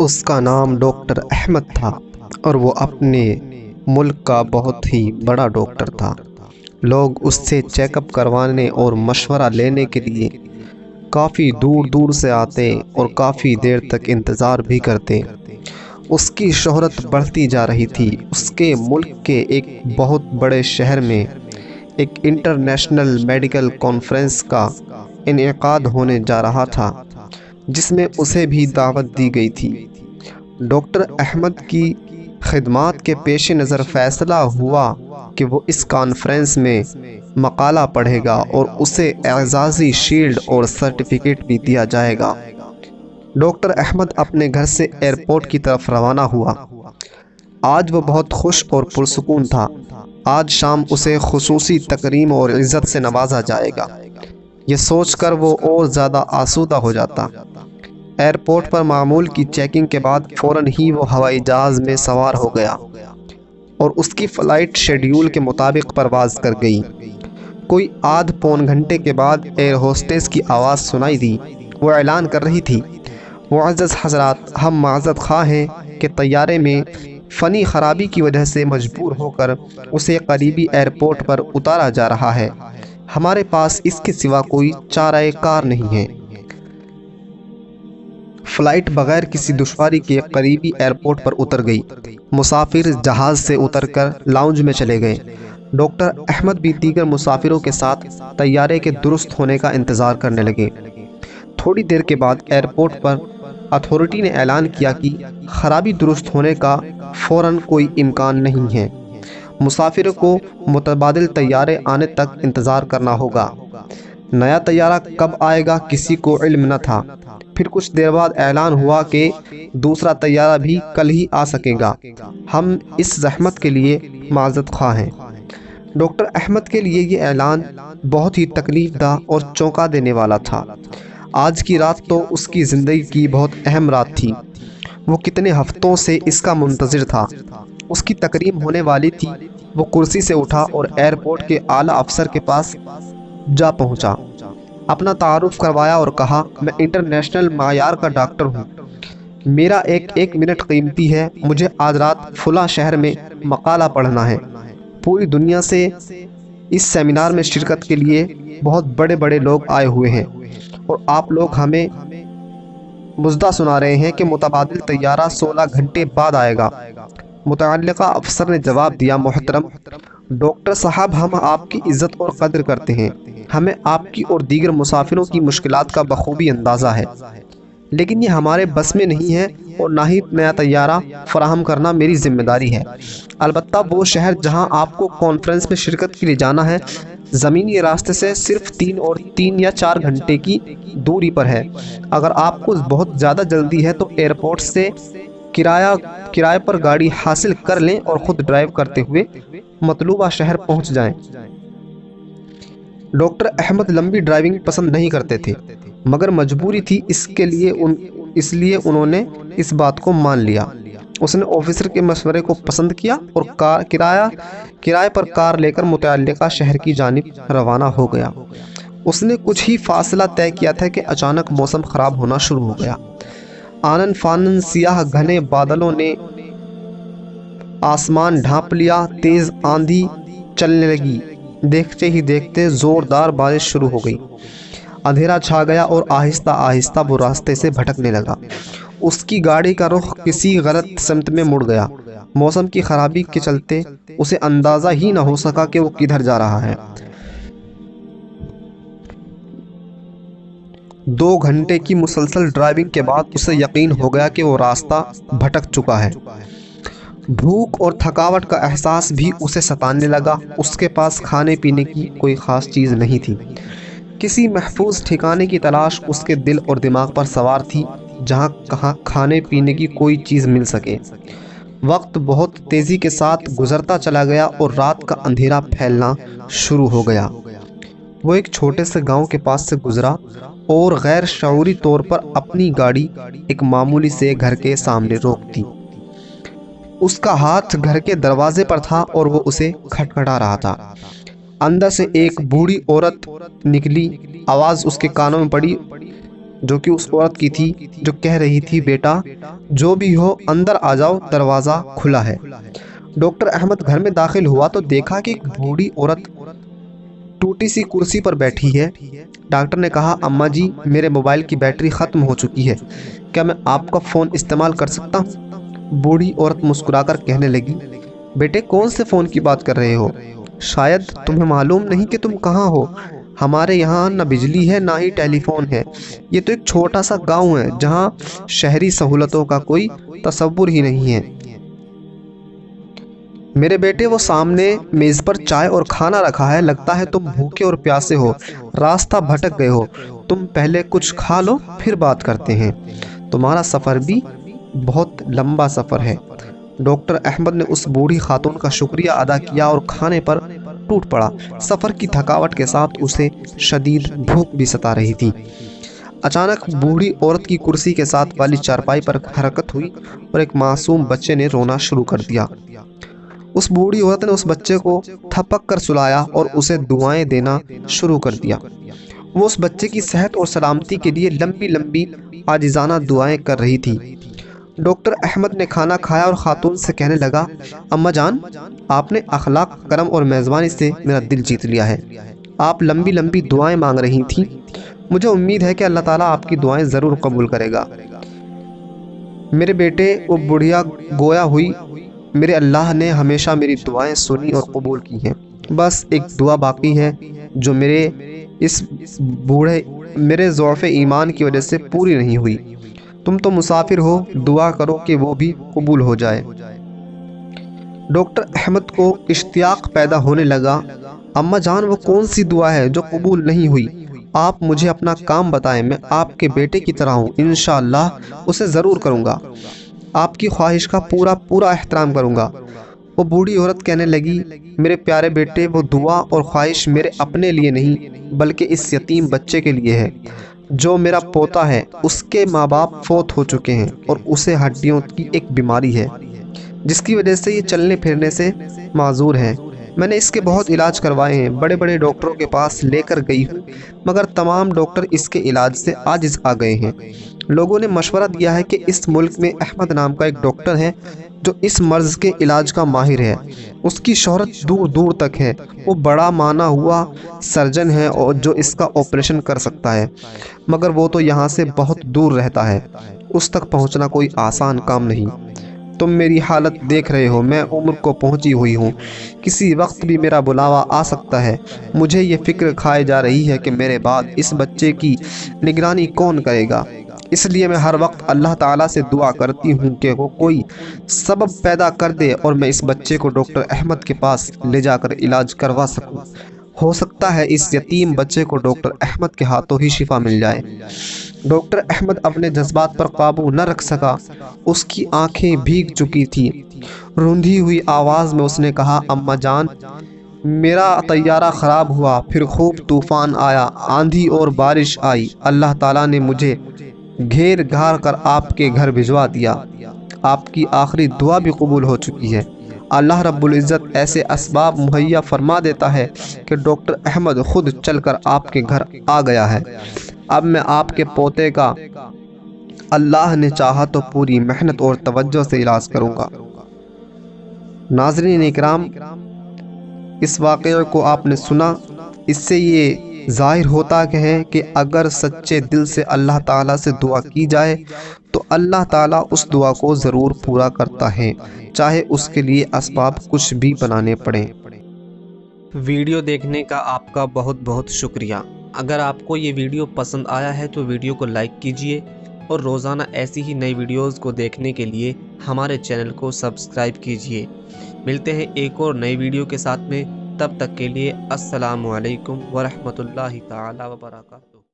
اس کا نام ڈاکٹر احمد تھا اور وہ اپنے ملک کا بہت ہی بڑا ڈاکٹر تھا۔ لوگ اس سے چیک اپ کروانے اور مشورہ لینے کے لیے کافی دور دور سے آتے اور کافی دیر تک انتظار بھی کرتے۔ اس کی شہرت بڑھتی جا رہی تھی۔ اس کے ملک کے ایک بہت بڑے شہر میں ایک انٹرنیشنل میڈیکل کانفرنس کا انعقاد ہونے جا رہا تھا، جس میں اسے بھی دعوت دی گئی تھی۔ ڈاکٹر احمد کی خدمات کے پیش نظر فیصلہ ہوا کہ وہ اس کانفرنس میں مقالہ پڑھے گا اور اسے اعزازی شیلڈ اور سرٹیفکیٹ بھی دیا جائے گا۔ ڈاکٹر احمد اپنے گھر سے ایئرپورٹ کی طرف روانہ ہوا۔ آج وہ بہت خوش اور پرسکون تھا۔ آج شام اسے خصوصی تکریم اور عزت سے نوازا جائے گا۔ یہ سوچ کر وہ اور زیادہ آسودہ ہو جاتا۔ ایئرپورٹ پر معمول کی چیکنگ کے بعد فوراً ہی وہ ہوائی جہاز میں سوار ہو گیا اور اس کی فلائٹ شیڈیول کے مطابق پرواز کر گئی۔ کوئی آدھ پون گھنٹے کے بعد ایئر ہوسٹس کی آواز سنائی دی۔ وہ اعلان کر رہی تھی، معزز حضرات، ہم معذرت خواہ ہیں کہ طیارے میں فنی خرابی کی وجہ سے مجبور ہو کر اسے قریبی ایئرپورٹ پر اتارا جا رہا ہے۔ ہمارے پاس اس کے سوا کوئی چارہ کار نہیں ہے۔ فلائٹ بغیر کسی دشواری کے قریبی ایئرپورٹ پر اتر گئی۔ مسافر جہاز سے اتر کر لاؤنج میں چلے گئے۔ ڈاکٹر احمد بھی دیگر مسافروں کے ساتھ طیارے کے درست ہونے کا انتظار کرنے لگے۔ تھوڑی دیر کے بعد ایئرپورٹ پر اتھارٹی نے اعلان کیا کہ خرابی درست ہونے کا فوراً کوئی امکان نہیں ہے۔ مسافروں کو متبادل طیارے آنے تک انتظار کرنا ہوگا۔ نیا طیارہ کب آئے گا کسی کو علم نہ تھا۔ پھر کچھ دیر بعد اعلان ہوا کہ دوسرا طیارہ بھی کل ہی آ سکے گا۔ ہم اس زحمت کے لیے معذرت خواہ ہیں۔ ڈاکٹر احمد کے لیے یہ اعلان بہت ہی تکلیف دہ اور چونکا دینے والا تھا۔ آج کی رات تو اس کی زندگی کی بہت اہم رات تھی۔ وہ کتنے ہفتوں سے اس کا منتظر تھا۔ اس کی تکریم ہونے والی تھی۔ وہ کرسی سے اٹھا اور ایئرپورٹ کے اعلیٰ افسر کے پاس جا پہنچا۔ اپنا تعارف کروایا اور کہا، میں انٹرنیشنل معیار کا ڈاکٹر ہوں۔ میرا ایک منٹ قیمتی ہے۔ مجھے آج رات فلاں شہر میں مقالہ پڑھنا ہے۔ پوری دنیا سے اس سیمینار میں شرکت کے لیے بہت بڑے بڑے لوگ آئے ہوئے ہیں اور آپ لوگ ہمیں مزدہ سنا رہے ہیں کہ متبادل طیارہ 16 گھنٹے بعد آئے گا۔ متعلقہ افسر نے جواب دیا، محترم ڈاکٹر صاحب، ہم آپ کی عزت اور قدر کرتے ہیں۔ ہمیں آپ کی اور دیگر مسافروں کی مشکلات کا بخوبی اندازہ ہے، لیکن یہ ہمارے بس میں نہیں ہے اور نہ ہی نیا طیارہ فراہم کرنا میری ذمہ داری ہے۔ البتہ وہ شہر جہاں آپ کو کانفرنس میں شرکت کے لیے جانا ہے، زمینی راستے سے صرف 3 یا 4 گھنٹے کی دوری پر ہے۔ اگر آپ کو بہت زیادہ جلدی ہے تو ایئرپورٹ سے کرائے پر گاڑی حاصل کر لیں اور خود ڈرائیو کرتے ہوئے مطلوبہ شہر پہنچ جائیں۔ ڈاکٹر احمد لمبی ڈرائیونگ پسند نہیں کرتے تھے، مگر مجبوری تھی، اس لیے انہوں نے اس بات کو مان لیا۔ اس نے آفیسر کے مشورے کو پسند کیا اور کرائے پر کار لے کر متعلقہ شہر کی جانب روانہ ہو گیا۔ اس نے کچھ ہی فاصلہ طے کیا تھا کہ اچانک موسم خراب ہونا شروع ہو گیا۔ آنن فانن سیاہ گھنے بادلوں نے آسمان ڈھانپ لیا۔ تیز آندھی چلنے لگی۔ دیکھتے ہی دیکھتے زوردار بارش شروع ہو گئی۔ اندھیرا چھا گیا اور آہستہ آہستہ وہ راستے سے بھٹکنے لگا۔ اس کی گاڑی کا رخ کسی غلط سمت میں مڑ گیا۔ موسم کی خرابی کے چلتے اسے اندازہ ہی نہ ہو سکا کہ وہ کدھر جا رہا ہے۔ 2 گھنٹے کی مسلسل ڈرائیونگ کے بعد اسے یقین ہو گیا کہ وہ راستہ بھٹک چکا ہے۔ بھوک اور تھکاوٹ کا احساس بھی اسے ستانے لگا۔ اس کے پاس کھانے پینے کی کوئی خاص چیز نہیں تھی۔ کسی محفوظ ٹھکانے کی تلاش اس کے دل اور دماغ پر سوار تھی، جہاں کہاں کھانے پینے کی کوئی چیز مل سکے۔ وقت بہت تیزی کے ساتھ گزرتا چلا گیا اور رات کا اندھیرا پھیلنا شروع ہو گیا۔ وہ ایک چھوٹے سے گاؤں کے پاس سے گزرا اور غیر شعوری طور پر اپنی گاڑی ایک معمولی سے گھر کے سامنے روک دی۔ اس کا ہاتھ گھر کے دروازے پر تھا اور وہ اسے کھٹکھٹا رہا تھا۔ اندر سے ایک بوڑھی عورت نکلی۔ آواز اس کے کانوں میں پڑی، جو کہ اس عورت کی تھی جو کہہ رہی تھی بیٹا جو بھی ہو اندر آ جاؤ، دروازہ کھلا ہے۔ ڈاکٹر احمد گھر میں داخل ہوا تو دیکھا کہ ایک بوڑھی عورت ٹوٹی سی کرسی پر بیٹھی ہے۔ ڈاکٹر نے کہا اماں جی میرے موبائل کی بیٹری ختم ہو چکی ہے، کیا میں آپ کا فون استعمال کر سکتا ہوں؟ بوڑھی عورت مسکرا کر کہنے لگی بیٹے کون سے فون کی بات کر رہے ہو؟ شاید تمہیں معلوم نہیں کہ تم کہاں ہو، ہمارے یہاں نہ بجلی ہے نہ ہی ٹیلی فون ہے، یہ تو ایک چھوٹا سا گاؤں ہے جہاں شہری سہولتوں کا کوئی تصور ہی نہیں ہے۔ میرے بیٹے وہ سامنے میز پر چائے اور کھانا رکھا ہے، لگتا ہے تم بھوکے اور پیاسے ہو، راستہ بھٹک گئے ہو، تم پہلے کچھ کھا لو پھر بات کرتے ہیں، تمہارا سفر بھی بہت لمبا سفر ہے۔ ڈاکٹر احمد نے اس بوڑھی خاتون کا شکریہ ادا کیا اور کھانے پر ٹوٹ پڑا۔ سفر کی تھکاوٹ کے ساتھ اسے شدید بھوک بھی ستا رہی تھی۔ اچانک بوڑھی عورت کی کرسی کے ساتھ والی چارپائی پر حرکت ہوئی اور ایک معصوم بچے نے رونا شروع کر دیا۔ اس بوڑھی عورت نے اس بچے کو تھپک کر سلایا اور اسے دعائیں دینا شروع کر دیا۔ وہ اس بچے کی صحت اور سلامتی کے لیے لمبی لمبی عاجزانہ دعائیں کر رہی تھی۔ ڈاکٹر احمد نے کھانا کھایا اور خاتون سے کہنے لگا اماں جان آپ نے اخلاق کرم اور میزبانی سے میرا دل جیت لیا ہے، آپ لمبی لمبی دعائیں مانگ رہی تھیں، مجھے امید ہے کہ اللہ تعالیٰ آپ کی دعائیں ضرور قبول کرے گا۔ میرے بیٹے وہ بڑھیا گویا ہوئی، میرے اللہ نے ہمیشہ میری دعائیں سنی اور قبول کی ہیں، بس ایک دعا باقی ہے جو میرے ضعف ایمان کی وجہ سے پوری نہیں ہوئی، تم تو مسافر ہو، دعا کرو کہ وہ بھی قبول ہو جائے۔ ڈاکٹر احمد کو اشتیاق پیدا ہونے لگا، اماں جان وہ کون سی دعا ہے جو قبول نہیں ہوئی؟ آپ مجھے اپنا کام بتائیں، میں آپ کے بیٹے کی طرح ہوں، انشاءاللہ اسے ضرور کروں گا، آپ کی خواہش کا پورا احترام کروں گا۔ وہ بوڑھی عورت کہنے لگی میرے پیارے بیٹے وہ دعا اور خواہش میرے اپنے لیے نہیں بلکہ اس یتیم بچے کے لیے ہے جو میرا پوتا ہے، اس کے ماں باپ فوت ہو چکے ہیں اور اسے ہڈیوں کی ایک بیماری ہے جس کی وجہ سے یہ چلنے پھرنے سے معذور ہے۔ میں نے اس کے بہت علاج کروائے ہیں، بڑے بڑے ڈاکٹروں کے پاس لے کر گئی ہوں، مگر تمام ڈاکٹر اس کے علاج سے عاجز آ گئے ہیں۔ لوگوں نے مشورہ دیا ہے کہ اس ملک میں احمد نام کا ایک ڈاکٹر ہے جو اس مرض کے علاج کا ماہر ہے، اس کی شہرت دور دور تک ہے، وہ بڑا مانا ہوا سرجن ہے اور جو اس کا آپریشن کر سکتا ہے، مگر وہ تو یہاں سے بہت دور رہتا ہے، اس تک پہنچنا کوئی آسان کام نہیں۔ تم میری حالت دیکھ رہے ہو، میں عمر کو پہنچی ہوئی ہوں، کسی وقت بھی میرا بلاوا آ سکتا ہے، مجھے یہ فکر کھائے جا رہی ہے کہ میرے بعد اس بچے کی نگرانی کون کرے گا، اس لیے میں ہر وقت اللہ تعالیٰ سے دعا کرتی ہوں کہ وہ کوئی سبب پیدا کر دے اور میں اس بچے کو ڈاکٹر احمد کے پاس لے جا کر علاج کروا سکوں، ہو سکتا ہے اس یتیم بچے کو ڈاکٹر احمد کے ہاتھوں ہی شفا مل جائے۔ ڈاکٹر احمد اپنے جذبات پر قابو نہ رکھ سکا، اس کی آنکھیں بھیگ چکی تھی، روندھی ہوئی آواز میں اس نے کہا اماں جان میرا طیارہ خراب ہوا، پھر خوب طوفان آیا، آندھی اور بارش آئی، اللہ تعالیٰ نے مجھے گھیر گھار کر آپ کے گھر بھجوا دیا، آپ کی آخری دعا بھی قبول ہو چکی ہے، اللہ رب العزت ایسے اسباب مہیا فرما دیتا ہے کہ ڈاکٹر احمد خود چل کر آپ کے گھر آ گیا ہے، اب میں آپ کے پوتے کا اللہ نے چاہا تو پوری محنت اور توجہ سے علاج کروں گا۔ ناظرین اکرام، اس واقعے کو آپ نے سنا، اس سے یہ ظاہر ہوتا ہے کہ اگر سچے دل سے اللہ تعالیٰ سے دعا کی جائے تو اللہ تعالیٰ اس دعا کو ضرور پورا کرتا ہے، چاہے اس کے لیے اسباب کچھ بھی بنانے پڑیں۔ ویڈیو دیکھنے کا آپ کا بہت بہت شکریہ۔ اگر آپ کو یہ ویڈیو پسند آیا ہے تو ویڈیو کو لائک کیجئے اور روزانہ ایسی ہی نئی ویڈیوز کو دیکھنے کے لیے ہمارے چینل کو سبسکرائب کیجئے۔ ملتے ہیں ایک اور نئی ویڈیو کے ساتھ میں، تب تک کے لیے السلام علیکم ورحمۃ اللہ تعالی وبرکاتہ۔